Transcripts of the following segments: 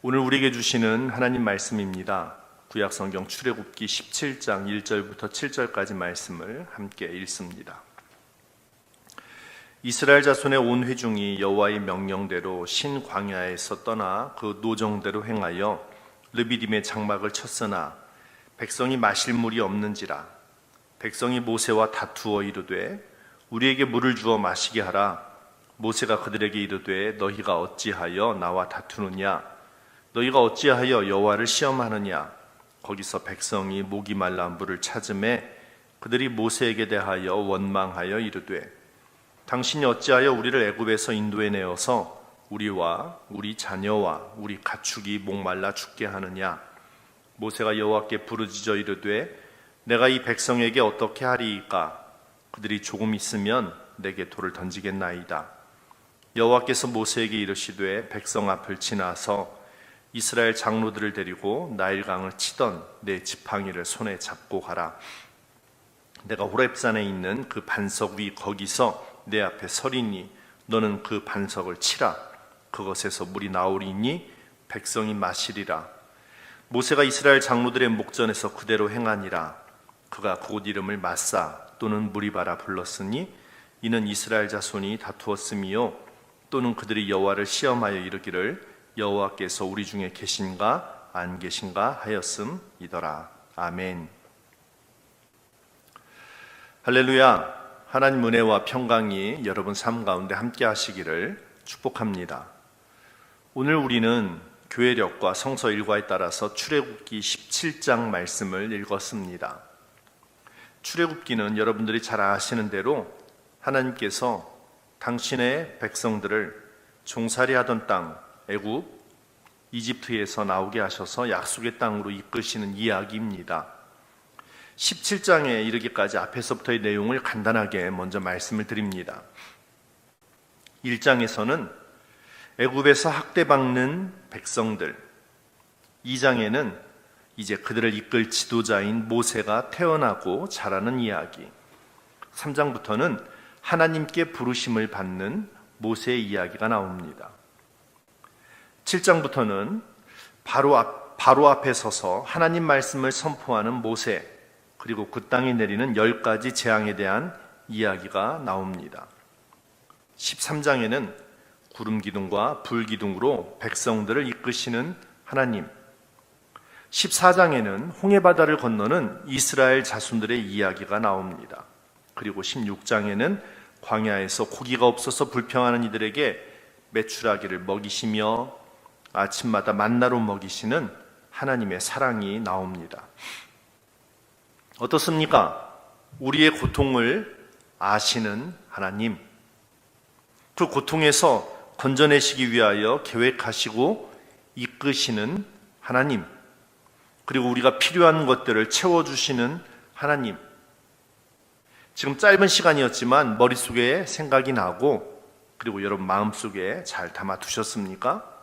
오늘 우리에게 주시는 하나님 말씀입니다. 구약성경 출애굽기 17장 1절부터 7절까지 말씀을 함께 읽습니다. 이스라엘 자손의 온 회중이 여호와의 명령대로 신 광야에서 떠나 그 노정대로 행하여 르비딤의 장막을 쳤으나 백성이 마실 물이 없는지라. 백성이 모세와 다투어 이르되 우리에게 물을 주어 마시게 하라. 모세가 그들에게 이르되 너희가 어찌하여 나와 다투느냐? 너희가 어찌하여 여호와를 시험하느냐? 거기서 백성이 목이 말라 물을 찾음에 그들이 모세에게 대하여 원망하여 이르되 당신이 어찌하여 우리를 애굽에서 인도해 내어서 우리와 우리 자녀와 우리 가축이 목말라 죽게 하느냐? 모세가 여호와께 부르짖어 이르되 내가 이 백성에게 어떻게 하리이까? 그들이 조금 있으면 내게 돌을 던지겠나이다. 여호와께서 모세에게 이르시되 백성 앞을 지나서 이스라엘 장로들을 데리고 나일강을 치던 내 지팡이를 손에 잡고 가라. 내가 호렙산에 있는 그 반석 위 거기서 내 앞에 서리니 너는 그 반석을 치라. 그것에서 물이 나오리니 백성이 마시리라. 모세가 이스라엘 장로들의 목전에서 그대로 행하니라. 그가 곧 이름을 마사 또는 무리바라 불렀으니 이는 이스라엘 자손이 다투었음이요 또는 그들이 여호와를 시험하여 이르기를 여호와께서 우리 중에 계신가 안 계신가 하였음이더라. 아멘. 할렐루야. 하나님 은혜와 평강이 여러분 삶 가운데 함께 하시기를 축복합니다. 오늘 우리는 교회력과 성서 일과에 따라서 출애굽기 17장 말씀을 읽었습니다. 출애굽기는 여러분들이 잘 아시는 대로 하나님께서 당신의 백성들을 종살이하던 땅 애굽, 이집트에서 나오게 하셔서 약속의 땅으로 이끄시는 이야기입니다. 17장에 이르기까지 앞에서부터의 내용을 간단하게 먼저 말씀을 드립니다. 1장에서는 애굽에서 학대받는 백성들, 2장에는 이제 그들을 이끌 지도자인 모세가 태어나고 자라는 이야기, 3장부터는 하나님께 부르심을 받는 모세의 이야기가 나옵니다. 7장부터는 바로 앞에 서서 하나님 말씀을 선포하는 모세, 그리고 그 땅에 내리는 10가지 재앙에 대한 이야기가 나옵니다. 13장에는 구름 기둥과 불 기둥으로 백성들을 이끄시는 하나님, 14장에는 홍해바다를 건너는 이스라엘 자손들의 이야기가 나옵니다. 그리고 16장에는 광야에서 고기가 없어서 불평하는 이들에게 메추라기를 먹이시며 아침마다 만나로 먹이시는 하나님의 사랑이 나옵니다. 어떻습니까? 우리의 고통을 아시는 하나님, 그 고통에서 건져내시기 위하여 계획하시고 이끄시는 하나님, 그리고 우리가 필요한 것들을 채워주시는 하나님. 지금 짧은 시간이었지만 머릿속에 생각이 나고 그리고 여러분 마음속에 잘 담아두셨습니까?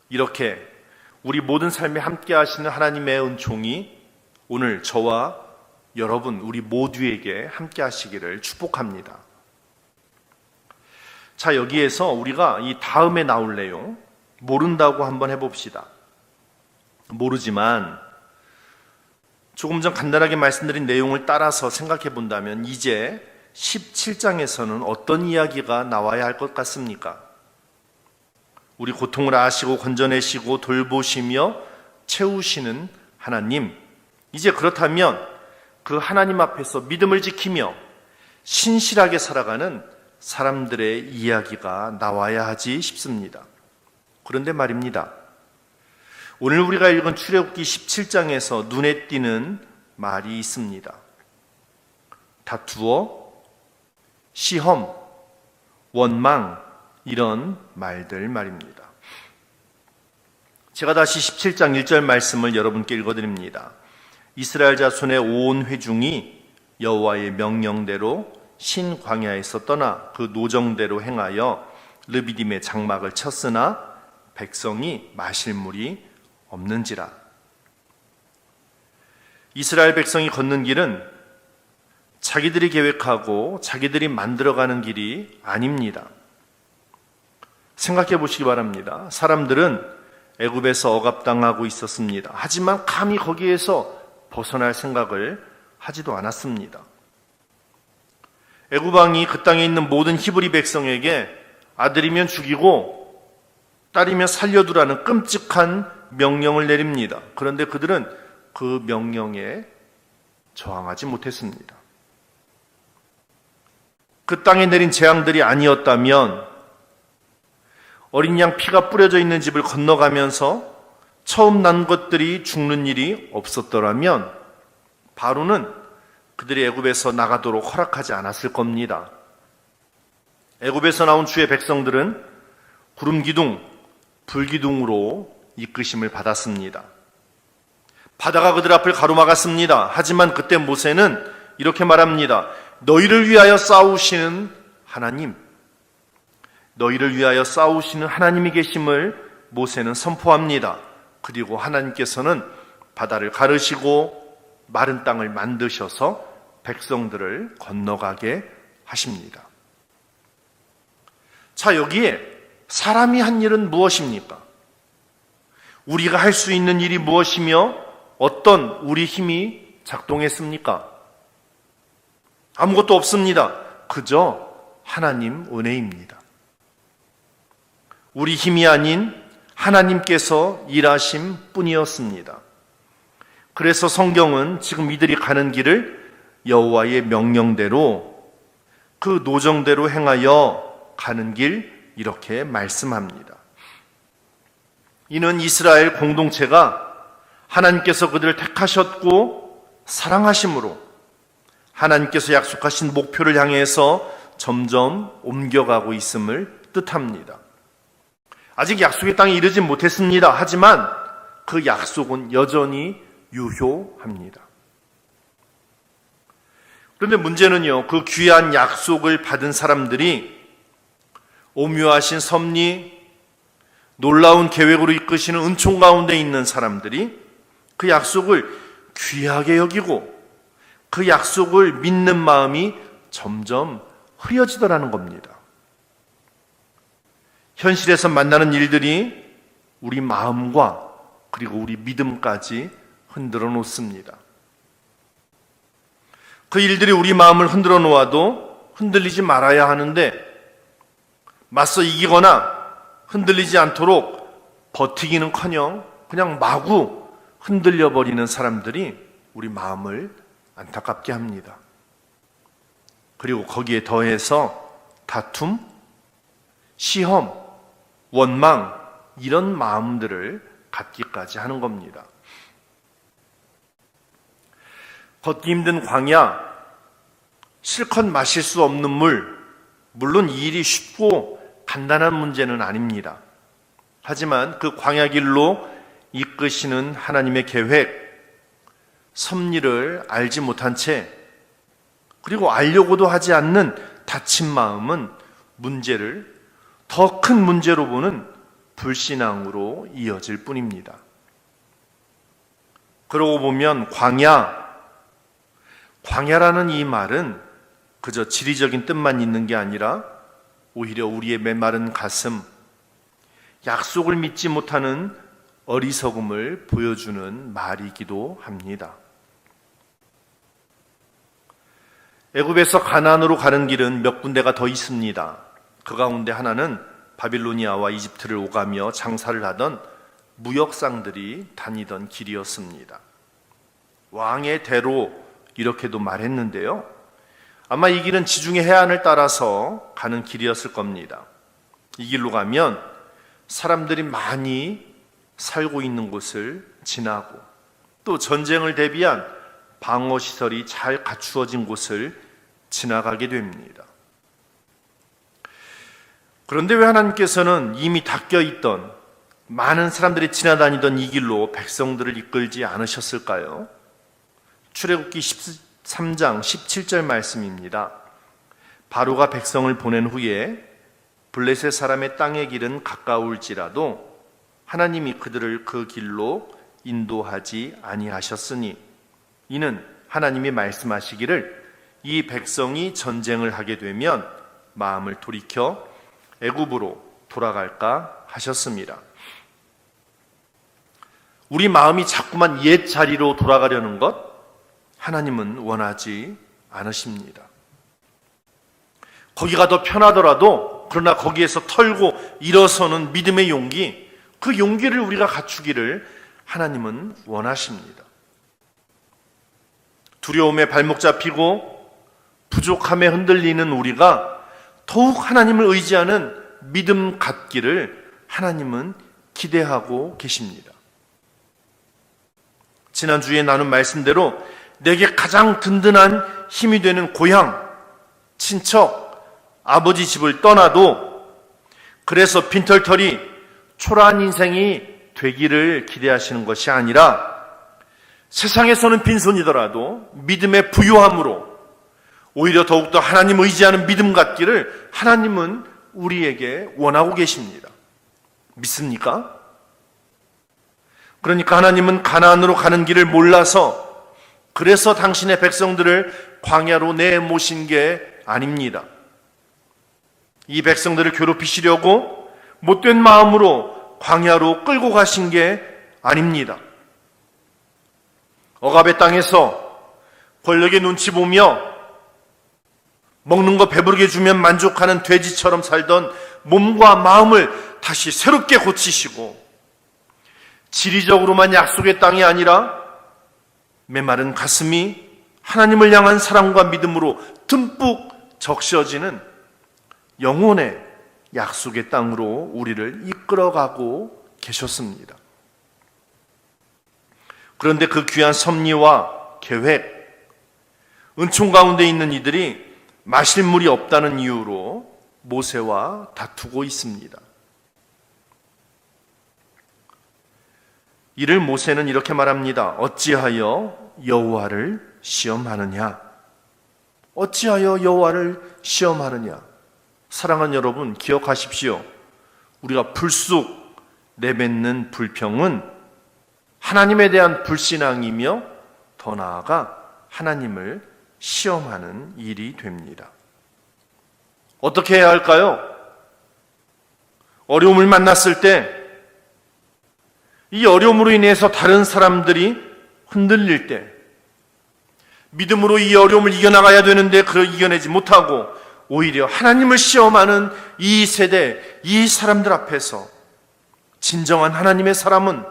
이렇게 우리 모든 삶에 함께 하시는 하나님의 은총이 오늘 저와 여러분 우리 모두에게 함께 하시기를 축복합니다. 자, 여기에서 우리가 이 다음에 나올 내용 모른다고 한번 해봅시다. 모르지만 조금 전 간단하게 말씀드린 내용을 따라서 생각해 본다면 이제 17장에서는 어떤 이야기가 나와야 할 것 같습니까? 우리 고통을 아시고 건져내시고 돌보시며 채우시는 하나님, 이제 그렇다면 그 하나님 앞에서 믿음을 지키며 신실하게 살아가는 사람들의 이야기가 나와야 하지 싶습니다. 그런데 말입니다. 오늘 우리가 읽은 출애굽기 17장에서 눈에 띄는 말이 있습니다. 다투어, 시험, 원망, 이런 말들 말입니다. 제가 다시 17장 1절 말씀을 여러분께 읽어드립니다. 이스라엘 자손의 온 회중이 여호와의 명령대로 신 광야에서 떠나 그 노정대로 행하여 르비딤의 장막을 쳤으나 백성이 마실 물이 없는지라. 이스라엘 백성이 걷는 길은 자기들이 계획하고 자기들이 만들어가는 길이 아닙니다. 생각해 보시기 바랍니다. 사람들은 애굽에서 억압당하고 있었습니다. 하지만 감히 거기에서 벗어날 생각을 하지도 않았습니다. 애굽 왕이 그 땅에 있는 모든 히브리 백성에게 아들이면 죽이고 딸이면 살려두라는 끔찍한 명령을 내립니다. 그런데 그들은 그 명령에 저항하지 못했습니다. 그 땅에 내린 재앙들이 아니었다면 어린 양 피가 뿌려져 있는 집을 건너가면서 처음 난 것들이 죽는 일이 없었더라면 바로는 그들이 애굽에서 나가도록 허락하지 않았을 겁니다. 애굽에서 나온 주의 백성들은 구름 기둥, 불 기둥으로 이끄심을 받았습니다. 바다가 그들 앞을 가로막았습니다. 하지만 그때 모세는 이렇게 말합니다. 너희를 위하여 싸우시는 하나님, 너희를 위하여 싸우시는 하나님이 계심을 모세는 선포합니다. 그리고 하나님께서는 바다를 가르시고 마른 땅을 만드셔서 백성들을 건너가게 하십니다. 자, 여기에 사람이 한 일은 무엇입니까? 우리가 할 수 있는 일이 무엇이며 어떤 우리 힘이 작동했습니까? 아무것도 없습니다. 그저 하나님 은혜입니다. 우리 힘이 아닌 하나님께서 일하심 뿐이었습니다. 그래서 성경은 지금 이들이 가는 길을 여호와의 명령대로 그 노정대로 행하여 가는 길 이렇게 말씀합니다. 이는 이스라엘 공동체가 하나님께서 그들을 택하셨고 사랑하심으로 하나님께서 약속하신 목표를 향해서 점점 옮겨가고 있음을 뜻합니다. 아직 약속의 땅에 이르진 못했습니다. 하지만 그 약속은 여전히 유효합니다. 그런데 문제는요, 그 귀한 약속을 받은 사람들이 오묘하신 섭리, 놀라운 계획으로 이끄시는 은총 가운데 있는 사람들이 그 약속을 귀하게 여기고 그 약속을 믿는 마음이 점점 흐려지더라는 겁니다. 현실에서 만나는 일들이 우리 마음과 그리고 우리 믿음까지 흔들어 놓습니다. 그 일들이 우리 마음을 흔들어 놓아도 흔들리지 말아야 하는데 맞서 이기거나 흔들리지 않도록 버티기는커녕 그냥 마구 흔들려 버리는 사람들이 우리 마음을 안타깝게 합니다. 그리고 거기에 더해서 다툼, 시험, 원망 이런 마음들을 갖기까지 하는 겁니다. 걷기 힘든 광야, 실컷 마실 수 없는 물, 물론 이 일이 쉽고 간단한 문제는 아닙니다. 하지만 그 광야 길로 이끄시는 하나님의 계획, 섭리를 알지 못한 채 그리고 알려고도 하지 않는 다친 마음은 문제를 더 큰 문제로 보는 불신앙으로 이어질 뿐입니다. 그러고 보면 광야라는 이 말은 그저 지리적인 뜻만 있는 게 아니라 오히려 우리의 메마른 가슴, 약속을 믿지 못하는 어리석음을 보여주는 말이기도 합니다. 애굽에서 가나안으로 가는 길은 몇 군데가 더 있습니다. 그 가운데 하나는 바빌로니아와 이집트를 오가며 장사를 하던 무역상들이 다니던 길이었습니다. 왕의 대로 이렇게도 말했는데요. 아마 이 길은 지중해 해안을 따라서 가는 길이었을 겁니다. 이 길로 가면 사람들이 많이 살고 있는 곳을 지나고 또 전쟁을 대비한 방어시설이 잘 갖추어진 곳을 지나가게 됩니다. 그런데 왜 하나님께서는 이미 닦여있던 많은 사람들이 지나다니던 이 길로 백성들을 이끌지 않으셨을까요? 출애굽기 13장 17절 말씀입니다. 바로가 백성을 보낸 후에 블레셋 사람의 땅의 길은 가까울지라도 하나님이 그들을 그 길로 인도하지 아니하셨으니 이는 하나님이 말씀하시기를 이 백성이 전쟁을 하게 되면 마음을 돌이켜 애굽으로 돌아갈까 하셨습니다. 우리 마음이 자꾸만 옛 자리로 돌아가려는 것, 하나님은 원하지 않으십니다. 거기가 더 편하더라도 그러나 거기에서 털고 일어서는 믿음의 용기, 그 용기를 우리가 갖추기를 하나님은 원하십니다. 두려움에 발목 잡히고 부족함에 흔들리는 우리가 더욱 하나님을 의지하는 믿음 갖기를 하나님은 기대하고 계십니다. 지난주에 나눈 말씀대로 내게 가장 든든한 힘이 되는 고향, 친척, 아버지 집을 떠나도 그래서 빈털터리 초라한 인생이 되기를 기대하시는 것이 아니라 세상에서는 빈손이더라도 믿음의 부유함으로 오히려 더욱더 하나님 의지하는 믿음 갖기를 하나님은 우리에게 원하고 계십니다. 믿습니까? 그러니까 하나님은 가나안으로 가는 길을 몰라서 그래서 당신의 백성들을 광야로 내모신 게 아닙니다. 이 백성들을 괴롭히시려고 못된 마음으로 광야로 끌고 가신 게 아닙니다. 억압의 땅에서 권력의 눈치 보며 먹는 거 배부르게 주면 만족하는 돼지처럼 살던 몸과 마음을 다시 새롭게 고치시고 지리적으로만 약속의 땅이 아니라 메마른 가슴이 하나님을 향한 사랑과 믿음으로 듬뿍 적셔지는 영혼의 약속의 땅으로 우리를 이끌어가고 계셨습니다. 그런데 그 귀한 섭리와 계획, 은총 가운데 있는 이들이 마실 물이 없다는 이유로 모세와 다투고 있습니다. 이를 모세는 이렇게 말합니다. 어찌하여 여호와를 시험하느냐? 어찌하여 여호와를 시험하느냐? 사랑하는 여러분, 기억하십시오. 우리가 불쑥 내뱉는 불평은 하나님에 대한 불신앙이며 더 나아가 하나님을 시험하는 일이 됩니다. 어떻게 해야 할까요? 어려움을 만났을 때 이 어려움으로 인해서 다른 사람들이 흔들릴 때 믿음으로 이 어려움을 이겨나가야 되는데 그걸 이겨내지 못하고 오히려 하나님을 시험하는 이 세대, 이 사람들 앞에서 진정한 하나님의 사람은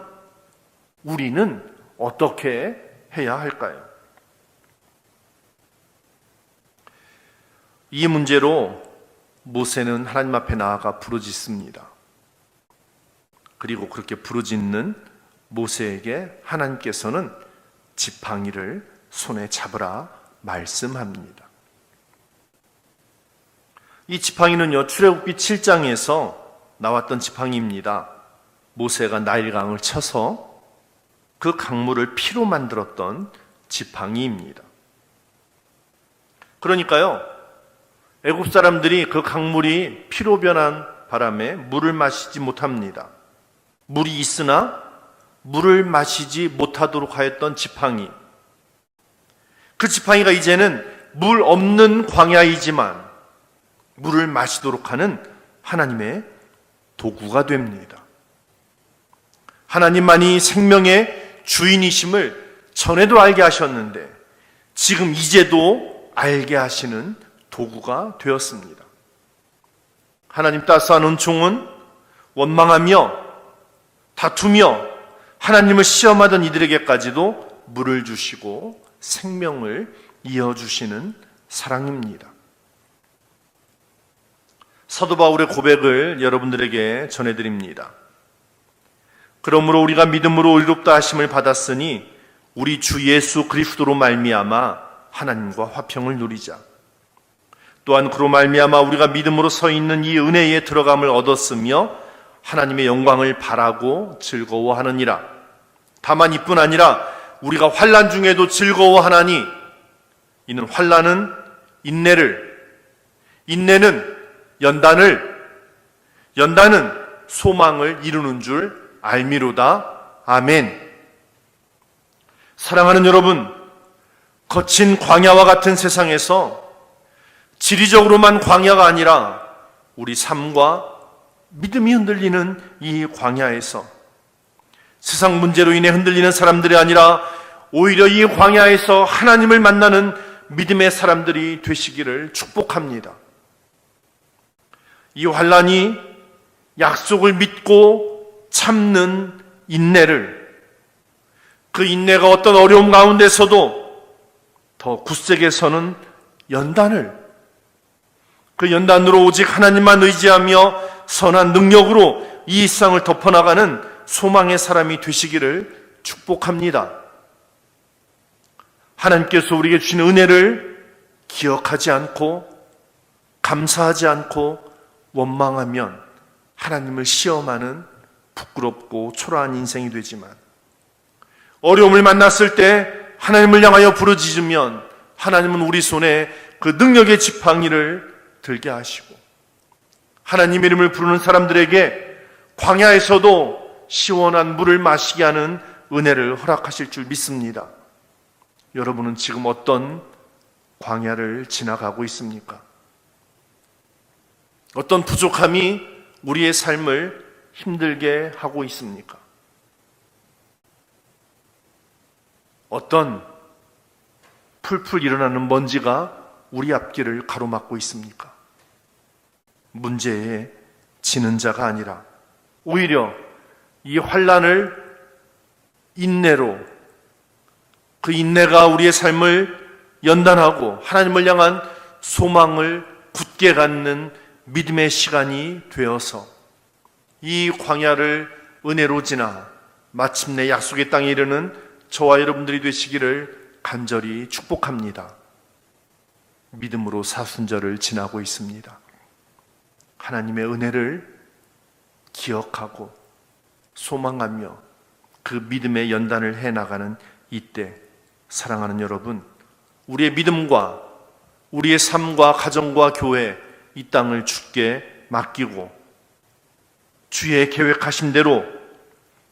우리는 어떻게 해야 할까요? 이 문제로 모세는 하나님 앞에 나아가 부르짖습니다. 그리고 그렇게 부르짖는 모세에게 하나님께서는 지팡이를 손에 잡으라 말씀합니다. 이 지팡이는요, 출애굽기 7장에서 나왔던 지팡이입니다. 모세가 나일강을 쳐서 그 강물을 피로 만들었던 지팡이입니다. 그러니까요, 애굽 사람들이 그 강물이 피로 변한 바람에 물을 마시지 못합니다. 물이 있으나 물을 마시지 못하도록 하였던 지팡이. 그 지팡이가 이제는 물 없는 광야이지만 물을 마시도록 하는 하나님의 도구가 됩니다. 하나님만이 생명의 주인이심을 전에도 알게 하셨는데 지금 이제도 알게 하시는 도구가 되었습니다. 하나님 따스한 은총은 원망하며 다투며 하나님을 시험하던 이들에게까지도 물을 주시고 생명을 이어주시는 사랑입니다. 사도 바울의 고백을 여러분들에게 전해드립니다. 그러므로 우리가 믿음으로 의롭다 하심을 받았으니 우리 주 예수 그리스도로 말미암아 하나님과 화평을 누리자. 또한 그로 말미암아 우리가 믿음으로 서 있는 이 은혜에 들어감을 얻었으며 하나님의 영광을 바라고 즐거워하느니라. 다만 이뿐 아니라 우리가 환난 중에도 즐거워하나니 이는 환난은 인내를, 인내는 연단을, 연단은 소망을 이루는 줄 알미로다. 아멘. 사랑하는 여러분, 거친 광야와 같은 세상에서 지리적으로만 광야가 아니라 우리 삶과 믿음이 흔들리는 이 광야에서 세상 문제로 인해 흔들리는 사람들이 아니라 오히려 이 광야에서 하나님을 만나는 믿음의 사람들이 되시기를 축복합니다. 이 환난이 약속을 믿고 참는 인내를, 그 인내가 어떤 어려움 가운데서도 더 굳세게 서는 연단을, 그 연단으로 오직 하나님만 의지하며 선한 능력으로 이 일상을 덮어나가는 소망의 사람이 되시기를 축복합니다. 하나님께서 우리에게 주신 은혜를 기억하지 않고 감사하지 않고 원망하면 하나님을 시험하는 부끄럽고 초라한 인생이 되지만, 어려움을 만났을 때 하나님을 향하여 부르짖으면 하나님은 우리 손에 그 능력의 지팡이를 들게 하시고, 하나님 이름을 부르는 사람들에게 광야에서도 시원한 물을 마시게 하는 은혜를 허락하실 줄 믿습니다. 여러분은 지금 어떤 광야를 지나가고 있습니까? 어떤 부족함이 우리의 삶을 힘들게 하고 있습니까? 어떤 풀풀 일어나는 먼지가 우리 앞길을 가로막고 있습니까? 문제에 지는 자가 아니라 오히려 이 환난을 인내로, 그 인내가 우리의 삶을 연단하고 하나님을 향한 소망을 굳게 갖는 믿음의 시간이 되어서 이 광야를 은혜로 지나 마침내 약속의 땅에 이르는 저와 여러분들이 되시기를 간절히 축복합니다. 믿음으로 사순절을 지나고 있습니다. 하나님의 은혜를 기억하고 소망하며 그 믿음의 연단을 해나가는 이때, 사랑하는 여러분, 우리의 믿음과 우리의 삶과 가정과 교회, 이 땅을 주께 맡기고 주의 계획하신 대로,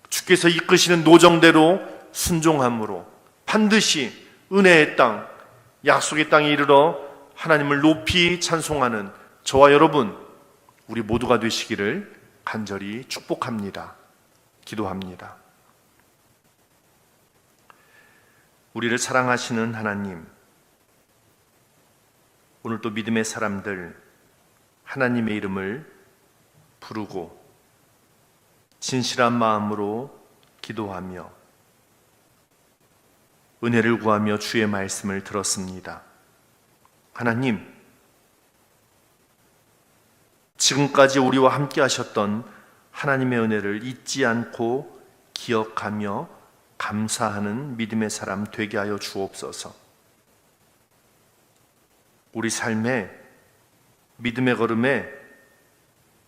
주께서 이끄시는 노정대로 순종함으로 반드시 은혜의 땅, 약속의 땅에 이르러 하나님을 높이 찬송하는 저와 여러분, 우리 모두가 되시기를 간절히 축복합니다. 기도합니다. 우리를 사랑하시는 하나님, 오늘 또 믿음의 사람들 하나님의 이름을 부르고 진실한 마음으로 기도하며 은혜를 구하며 주의 말씀을 들었습니다. 하나님, 지금까지 우리와 함께 하셨던 하나님의 은혜를 잊지 않고 기억하며 감사하는 믿음의 사람 되게 하여 주옵소서. 우리 삶에, 믿음의 걸음에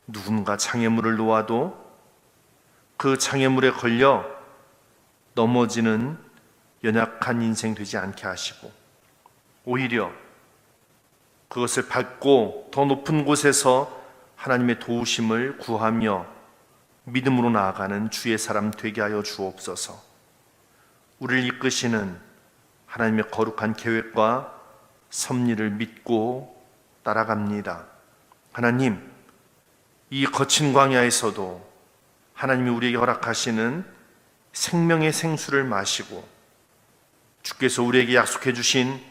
누군가 장애물을 놓아도 그 장애물에 걸려 넘어지는 연약한 인생 되지 않게 하시고, 오히려 그것을 밟고 더 높은 곳에서 하나님의 도우심을 구하며 믿음으로 나아가는 주의 사람 되게 하여 주옵소서. 우리를 이끄시는 하나님의 거룩한 계획과 섭리를 믿고 따라갑니다. 하나님, 이 거친 광야에서도 하나님이 우리에게 허락하시는 생명의 생수를 마시고 주께서 우리에게 약속해 주신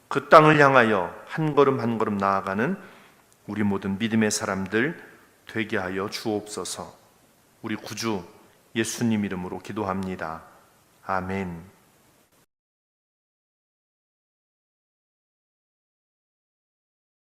그 땅을 향하여 한 걸음 한 걸음 나아가는 우리 모든 믿음의 사람들 되게 하여 주옵소서. 우리 구주 예수님 이름으로 기도합니다. 아멘.